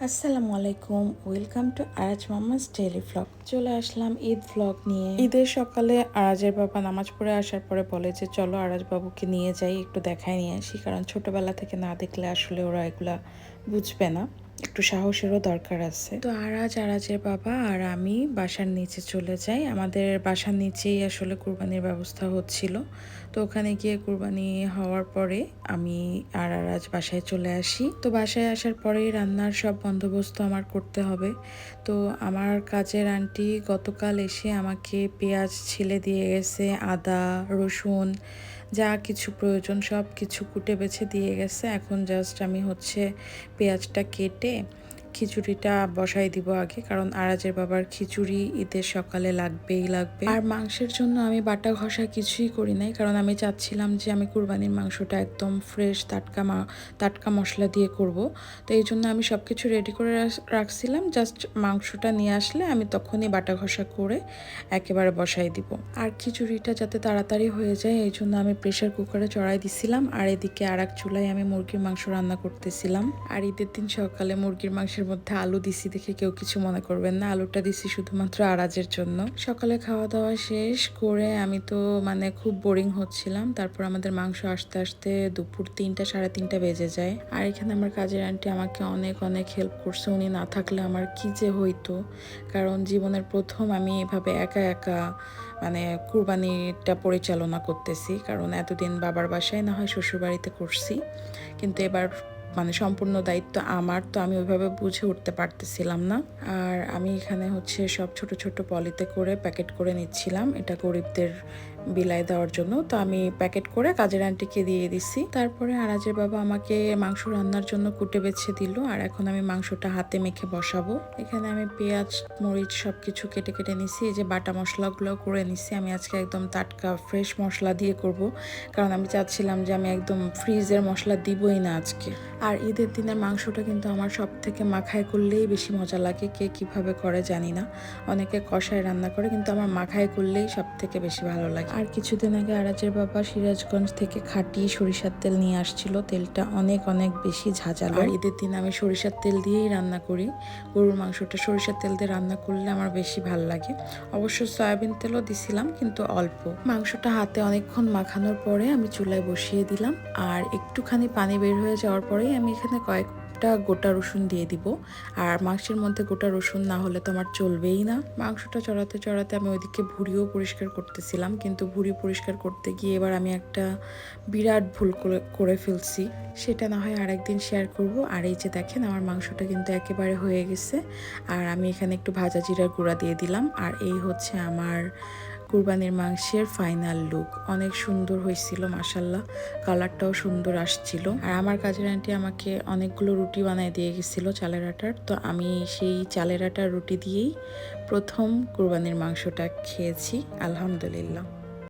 আসসালামু আলাইকুম, welcome to আরাজ mamma's daily vlog. চলে আসলাম ঈদ ভ্লগ নিয়ে। ঈদের সকালে আরাজের বাবা নামাজ পড়ে আসার পরে বলে যে চলো আরাজ বাবুকে নিয়ে যাই, একটু দেখায় নিয়ে আসি, কারণ ছোটবেলা থেকে না দেখলে আসলে ওরা এগুলা বুঝবে না, একটু সাহসেরও দরকার আছে। তো আরাজের বাবা আর আমি বাসার নিচে চলে যাই। আমাদের বাসার নিচেই আসলে কুরবানির ব্যবস্থা হচ্ছিল। তো ওখানে গিয়ে কুরবানি হওয়ার পরে আমি আর আরাজ বাসায় চলে আসি। তো বাসায় আসার পরেই রান্নার সব বন্দোবস্ত আমার করতে হবে। তো আমার কাজের আন্টি গতকাল এসে আমাকে পেঁয়াজ ছিলে দিয়ে গেছে, আদা রসুন যা কিছু প্রয়োজন সব কিছু কুটে বেছে দিয়ে গেছে। এখন জাস্ট আমি পেঁয়াজটা কেটে খিচুড়িটা বসাই দিব আগে, কারণ আরাজের বাবার খিচুড়ি ঈদের সকালে লাগবেই লাগবে। আর মাংসের জন্য আমি বাটা ঘষা কিছুই করি নাই, কারণ আমি চাচ্ছিলাম যে আমি কুরবানির মাংসটা একদম ফ্রেশ টাটকা মশলা দিয়ে করব। তো এই জন্য আমি সব কিছু রেডি করে রাখছিলাম, জাস্ট মাংসটা নিয়ে আসলে আমি তখনই বাটা ঘষা করে একেবারে বসাই দিব। আর খিচুড়িটা যাতে তাড়াতাড়ি হয়ে যায় এই জন্য আমি প্রেশার কুকারে চড়াই দিছিলাম, আর এদিকে আর এক চুলায় আমি মুরগির মাংস রান্না করতেছিলাম। আর ঈদের দিন সকালে মুরগির মাংসের মধ্যে আলু দিছি দেখে কেউ কিছু মনে করবেন না, আলুটা দিছি শুধুমাত্র আরাজের জন্য। সকালে খাওয়া দাওয়া শেষ করে আমি তো খুব বোরিং হচ্ছিলাম। তারপর আমাদের মাংস আসতে আসতে দুপুর 3টা 3:30 বেজে যায়। আর এখানে আমার কাজের আন্টি আমাকে অনেক অনেক হেল্প করছে, উনি না থাকলে আমার কি যে হইতো, কারণ জীবনের প্রথম আমি এভাবে একা একা কুরবানিটা পরিচালনা করতেছি। কারণ এতদিন বাবার বাসায় না হয় শ্বশুরবাড়িতে করছি, কিন্তু এবার সম্পূর্ণ দায়িত্ব আমার। তো আমি ওইভাবে বুঝে উঠতে পারতেছিলাম না। আর আমি এখানে সব ছোট ছোট পলিতে করে প্যাকেট করে নিচ্ছিলাম, এটা গরিবদের বিলাই দেওয়ার জন্য। তো আমি প্যাকেট করে কাজের আন্টিকে দিয়ে দিছি। তারপরে আরাজের বাবা আমাকে মাংস রান্নার জন্য কুটে বেছে দিল, আর এখন আমি মাংসটা হাতে মেখে বসাবো। এখানে আমি পেঁয়াজ মরিচ সব কিছু কেটে কেটে নিছি, এই যে বাটা মশলাগুলো করে নিছি। আমি আজকে একদম টাটকা ফ্রেশ মশলা দিয়ে করব, কারণ আমি চাচ্ছিলাম যে আমি একদম ফ্রিজের মশলা দিবই না আজকে। আর ঈদের দিনের মাংসটা কিন্তু আমার সব থেকে মাখায় করলেই বেশি মজা লাগে। কে কিভাবে করে জানি না, অনেকে কষায় রান্না করে, কিন্তু আমার মাখায় করলেই সব থেকে বেশি ভালো লাগে। আর কিছুদিন আগে আরাজের বাবা সিরাজগঞ্জ থেকে খাঁটি সরিষার তেল নিয়ে আসছিল, তেলটা অনেক অনেক বেশি ঝাঁঝালো। আর ঈদের দিন আমি সরিষার তেল দিয়েই রান্না করি। গরুর মাংসটা সরিষার তেল দিয়ে রান্না করলে আমার বেশি ভালো লাগে। অবশ্য সয়াবিন তেলও দিছিলাম, কিন্তু অল্প। মাংসটা হাতে অনেকক্ষণ মাখানোর পরে আমি চুলায় বসিয়ে দিলাম, আর একটুখানি পানি বের হয়ে যাওয়ার পরেই আমি এখানে কয়েকটা গোটা রসুন দিয়ে দিব। আর মাংসের মধ্যে গোটা রসুন না হলে তো আমার চলবেই না। মাংসটা চড়াতে চড়াতে আমি ওইদিকে ভুঁড়িও পরিষ্কার করতেছিলাম, কিন্তু ভুঁড়ি পরিষ্কার করতে গিয়ে এবার আমি একটা বিরাট ভুল করে ফেলছি, সেটা না হয় আরেকদিন শেয়ার করব। আর এই যে দেখেন আমার মাংসটা কিন্তু একেবারে হয়ে গেছে। আর আমি এখানে একটু ভাজা জিরার গুঁড়া দিয়ে দিলাম। আর এই আমার কুরবানির মাংসের ফাইনাল লুক। অনেক সুন্দর হয়েছিল মাশাল্লাহ, কালারটাও সুন্দর আসছিল। আর আমার কাজের আন্টি আমাকে অনেকগুলো রুটি বানিয়ে দিয়ে গেছিল চালের আটার। তো আমি সেই চালের আটার রুটি দিয়েই প্রথম কুরবানির মাংসটা খেয়েছি, আলহামদুলিল্লাহ।